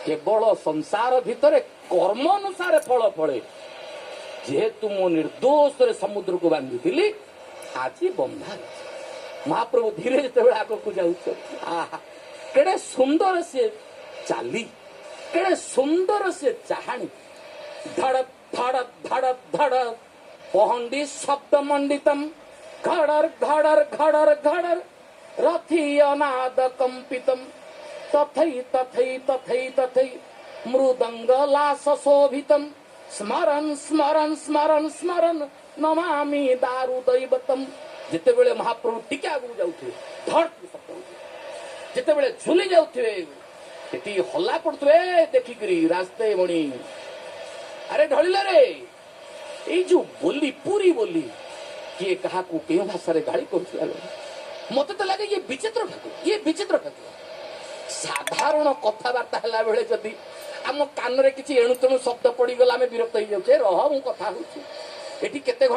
केवल संसार भितर कर्म अनुसार फल फले जेहेतु मो निर्दोष रे समुद्र को बांधी आज बंधा महाप्रभु धीरे जो आग को जाड़े सुंदर से चाली केड़े सुंदर से चाहाणी धड़ धड़ धड़ धड़ पहंडी शब्द मंडितम घड़र घड़र घड़र घड़र रथी अनाद कंपितम तथई तथई तथई तथई मृदंग लास शोभितम स्मरण स्मरण स्मरण स्मरण नमामि दारु दैवतम जिते बेले महाप्रभु टिके आगु जाउथे धड़ जिते बेले झुली जाउथे सेठी हल्ला पड़ुथे देखिकरी रास्ते मणि अरे ढलिले रे ए जो बोली पूरी बोली किए कहा को केउ भाषा रे गाली करथला मते तो लागे ये विचित्र ठाकुर साधारण कथबार्ता हला बेले जदी आम कान रे किछि एणु तेणु शब्द पड़ी गला आमे विरक्त हो जाउछे रह मु कथा होछि एठी केते